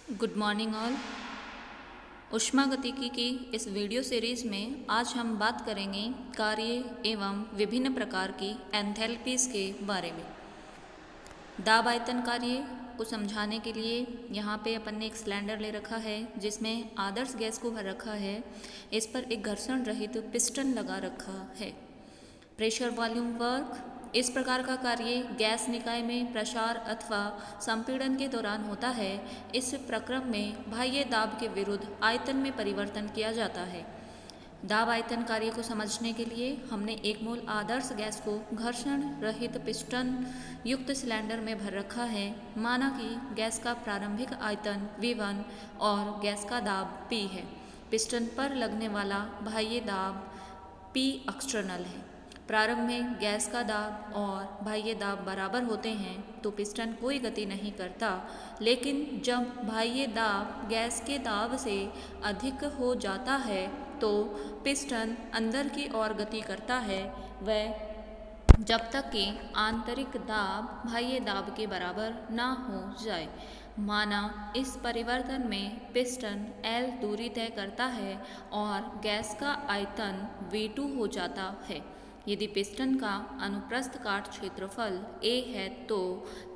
Good morning all. ऊष्मागतिकी की इस वीडियो सीरीज में आज हम बात करेंगे कार्य एवं विभिन्न प्रकार की एंथैल्पीज के बारे में। दाब आयतन कार्य को समझाने के लिए यहाँ पे अपन ने एक सिलेंडर ले रखा है जिसमें आदर्श गैस को भर रखा है। इस पर एक घर्षण रहित पिस्टन लगा रखा है। प्रेशर वॉल्यूम वर्क इस प्रकार का कार्य गैस निकाय में प्रसार अथवा संपीड़न के दौरान होता है। इस प्रक्रम में बाह्य दाब के विरुद्ध आयतन में परिवर्तन किया जाता है। दाब आयतन कार्य को समझने के लिए हमने 1 मोल आदर्श गैस को घर्षण रहित पिस्टन युक्त सिलेंडर में भर रखा है। माना कि गैस का प्रारंभिक आयतन V1 और गैस का दाब P है। पिस्टन पर लगने वाला बाह्य दाब P एक्सटर्नल है। प्रारंभ में गैस का दाब और बाह्य दाब बराबर होते हैं तो पिस्टन कोई गति नहीं करता, लेकिन जब बाह्य दाब गैस के दाब से अधिक हो जाता है तो पिस्टन अंदर की ओर गति करता है, वह जब तक कि आंतरिक दाब बाह्य दाब के बराबर ना हो जाए। माना इस परिवर्तन में पिस्टन L दूरी तय करता है और गैस का आयतन V2 हो जाता है। यदि पिस्टन का अनुप्रस्थ काट क्षेत्रफल A है तो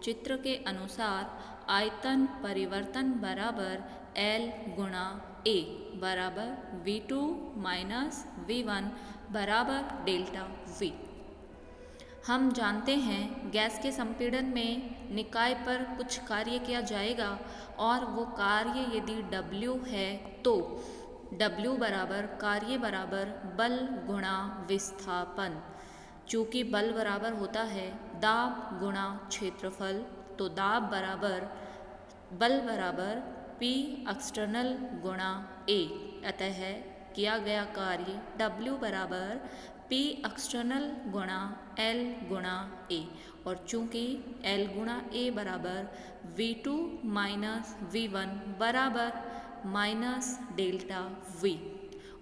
चित्र के अनुसार आयतन परिवर्तन बराबर L गुणा A बराबर V2 माइनस V1 बराबर डेल्टा V। हम जानते हैं गैस के संपीड़न में निकाय पर कुछ कार्य किया जाएगा और वो कार्य यदि W है तो W बराबर कार्य बराबर बल गुणा विस्थापन। चूँकि बल बराबर होता है दाब गुणा क्षेत्रफल, तो दाब बराबर बल बराबर P एक्सटर्नल गुणा A। अतः किया गया कार्य W बराबर P एक्सटर्नल गुणा L गुणा A, और चूँकि L गुणा A बराबर V2 माइनस V1 बराबर माइनस डेल्टा V,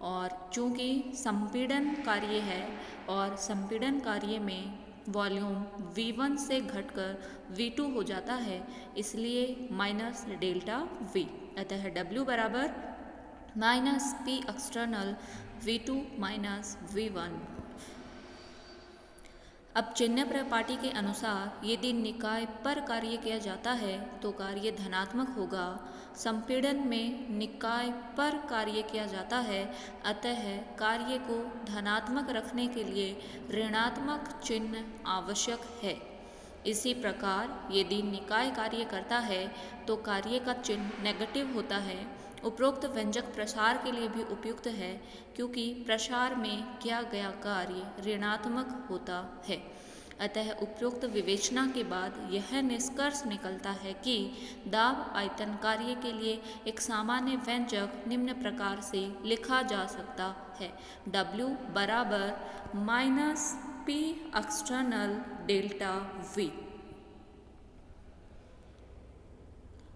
और चूँकि संपीड़न कार्य है और संपीड़न कार्य में वॉल्यूम V1 से घटकर V2 हो जाता है, इसलिए माइनस डेल्टा V। अतः W बराबर minus P external V2 minus V1। अब चिन्ह प्रपाटी के अनुसार यदि निकाय पर कार्य किया जाता है तो कार्य धनात्मक होगा। संपीड़न में निकाय पर कार्य किया जाता है, अतः कार्य को धनात्मक रखने के लिए ऋणात्मक चिन्ह आवश्यक है। इसी प्रकार यदि निकाय कार्य करता है तो कार्य का चिन्ह नेगेटिव होता है। उपरोक्त व्यंजक प्रसार के लिए भी उपयुक्त है क्योंकि प्रसार में किया गया कार्य ऋणात्मक होता है। अतः उपरोक्त विवेचना के बाद यह निष्कर्ष निकलता है कि दाब आयतन कार्य के लिए एक सामान्य व्यंजक निम्न प्रकार से लिखा जा सकता है। W बराबर minus P external delta V।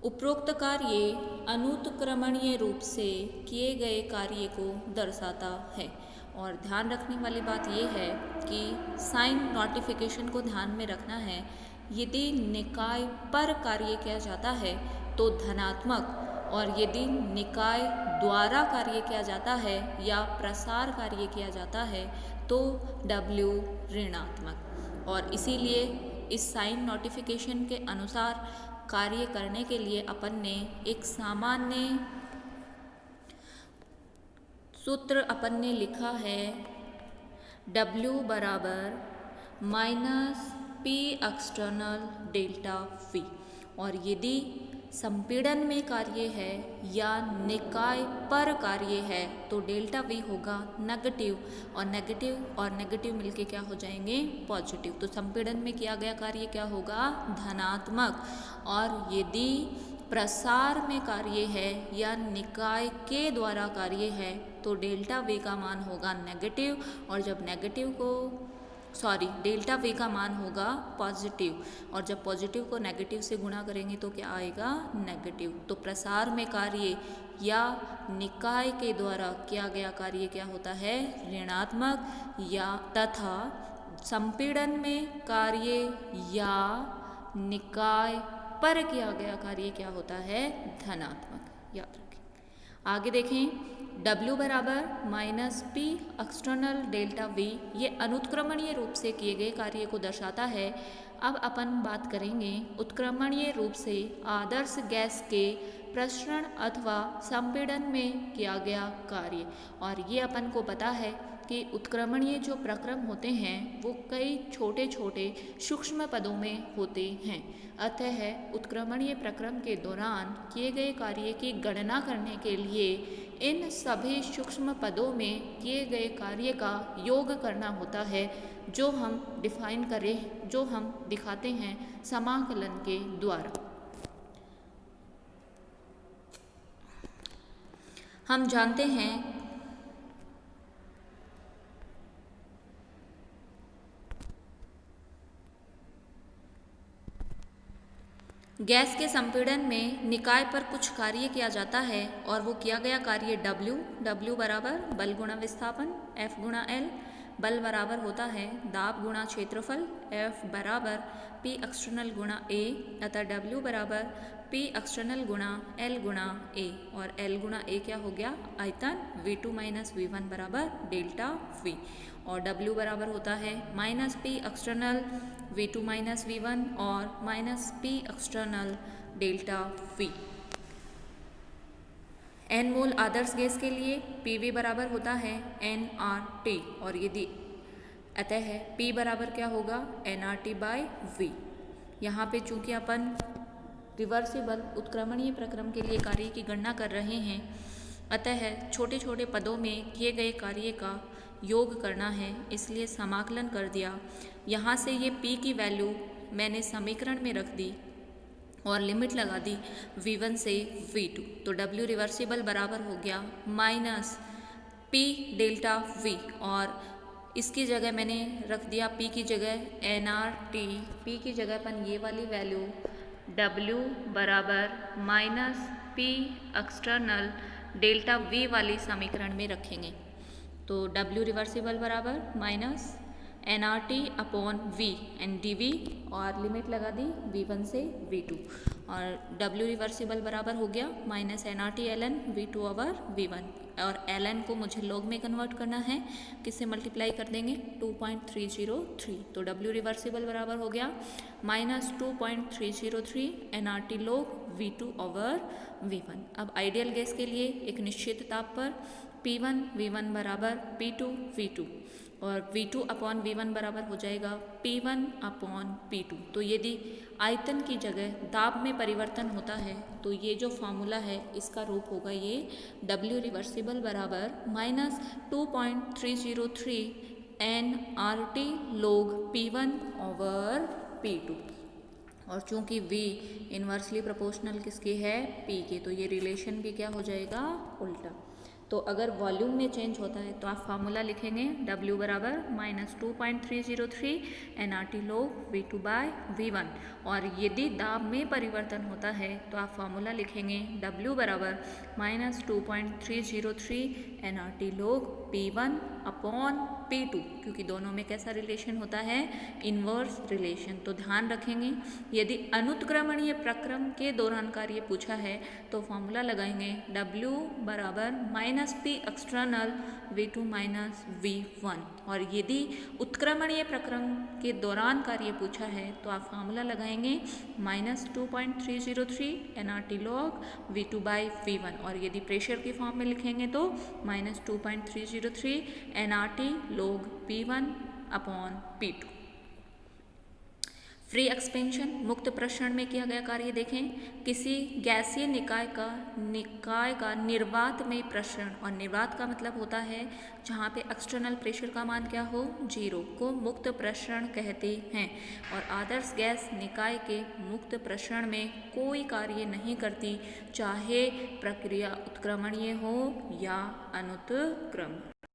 उपरोक्त कार्य अनुत्क्रमणीय रूप से किए गए कार्य को दर्शाता है। और ध्यान रखने वाली बात यह है कि साइन नोटिफिकेशन को ध्यान में रखना है। यदि निकाय पर कार्य किया जाता है तो धनात्मक, और यदि निकाय द्वारा कार्य किया जाता है या प्रसार कार्य किया जाता है तो W ऋणात्मक। और इसीलिए इस साइन नोटिफिकेशन के अनुसार कार्य करने के लिए अपन ने एक सामान्य सूत्र अपन ने लिखा है W बराबर minus P external delta V। और यदि संपीड़न में कार्य है या निकाय पर कार्य है तो डेल्टा V होगा नेगेटिव, और नेगेटिव मिलके क्या हो जाएंगे पॉजिटिव। तो संपीड़न में किया गया कार्य क्या होगा धनात्मक, और यदि प्रसार में कार्य है या निकाय के द्वारा कार्य है तो डेल्टा V का मान होगा नेगेटिव, और जब डेल्टा V का मान होगा पॉजिटिव, और जब पॉजिटिव को नेगेटिव से गुणा करेंगे तो क्या आएगा नेगेटिव। तो प्रसार में कार्य या निकाय के द्वारा किया गया कार्य क्या होता है ऋणात्मक, या तथा संपीड़न में कार्य या निकाय पर किया गया कार्य क्या होता है, धनात्मक, याद रखें। आगे देखें, W बराबर minus P external delta V, ये अनुत्क्रमणीय रूप से किए गए कार्य को दर्शाता है। अब अपन बात करेंगे उत्क्रमणीय रूप से आदर्श गैस के प्रसरण अथवा संपीड़न में किया गया कार्य। और ये अपन को पता है कि उत्क्रमणीय जो प्रक्रम होते हैं वो कई छोटे छोटे सूक्ष्म पदों में होते हैं। अतः उत्क्रमणीय प्रक्रम के दौरान किए गए कार्य की गणना करने के लिए इन सभी सूक्ष्म पदों में किए गए कार्य का योग करना होता है, जो हम डिफाइन करें, जो हम दिखाते हैं समाकलन के द्वारा। हम जानते हैं गैस के संपीड़न में निकाय पर कुछ कार्य किया जाता है और वो किया गया कार्य W बराबर बल गुणा विस्थापन F गुणा L, बल बराबर होता है दाब गुणा क्षेत्रफल F बराबर P एक्सटर्नल गुणा A, अतः W बराबर P एक्सटर्नल गुणा L गुणा A, और L गुणा A क्या हो गया, आयतन V2 माइनस V1 बराबर डेल्टा V, और W बराबर होता है minus P external V2 minus V1 और minus P external delta V। N मोल आदर्श गैस के लिए PV बराबर होता है nRT, और यदि अतः P बराबर क्या होगा, nRT बाय V। यहाँ पे चूंकि अपन रिवर्सिबल उत्क्रमणीय प्रक्रम के लिए कार्य की गणना कर रहे हैं, अतः छोटे छोटे पदों में किए गए कार्य का योग करना है, इसलिए समाकलन कर दिया। यहाँ से ये P की वैल्यू मैंने समीकरण में रख दी और लिमिट लगा दी V1 से V2, तो W रिवर्सिबल बराबर हो गया माइनस P डेल्टा V, और इसकी जगह मैंने रख दिया P की जगह nRT, P की जगह अपन ये वाली वैल्यू W बराबर minus P external delta V वाली समीकरण में रखेंगे। तो W रिवर्सिबल बराबर minus nRT upon V and dV, और लिमिट लगा दी V1 से V2, और W रिवर्सिबल बराबर हो गया minus nRT ln V2 over V1, और ln को मुझे लॉग में कन्वर्ट करना है, किससे मल्टीप्लाई कर देंगे 2.303, तो W रिवर्सिबल बराबर हो गया minus 2.303 nRT log V2 over V1। अब आइडियल गैस के लिए एक निश्चित ताप पर P1 V1 बराबर P2 V2, और V2 अपॉन V1 बराबर हो जाएगा P1 अपॉन P2। तो यदि आयतन की जगह दाब में परिवर्तन होता है तो ये जो फॉर्मूला है इसका रूप होगा ये W रिवर्सिबल बराबर minus 2.303 nRT log P1 over P2, और चूंकि V इन्वर्सली प्रोपोर्शनल किसके है, P के, तो ये रिलेशन भी क्या हो जाएगा, उल्टा। तो अगर वॉल्यूम में चेंज होता है तो आप फार्मूला लिखेंगे W बराबर minus 2.303 nRT log V2 bye V1, और यदि दाब में परिवर्तन होता है तो आप फार्मूला लिखेंगे W बराबर minus 2.303 nRT log P1 upon P2, क्योंकि दोनों में कैसा रिलेशन होता है, इन्वर्स रिलेशन। तो ध्यान रखेंगे यदि अनुत्क्रमणीय प्रक्रम के दौरान कार्य पूछा है तो फॉर्मूला लगाएंगे W बराबर minus P external V2 minus V1, और यदि उत्क्रमणीय प्रक्रम के दौरान कार्य पूछा है तो आप फार्मूला लगाएंगे minus 2.303 nRT log V2 by V1, और यदि प्रेशर की फॉर्म में लिखेंगे तो minus 2.303 nRT log P1 upon P2। Free expansion मुक्त प्रसरण में किया गया कार्य देखें, किसी गैसीय निकाय का निर्वात में प्रसरण, और निर्वात का मतलब होता है जहाँ पे एक्सटर्नल प्रेशर का मान क्या हो, 0, को मुक्त प्रसरण कहते हैं। और आदर्श गैस निकाय के मुक्त प्रसरण में कोई कार्य नहीं करती, चाहे प्रक्रिया उत्क्रमणीय हो या अनुत्क्रम।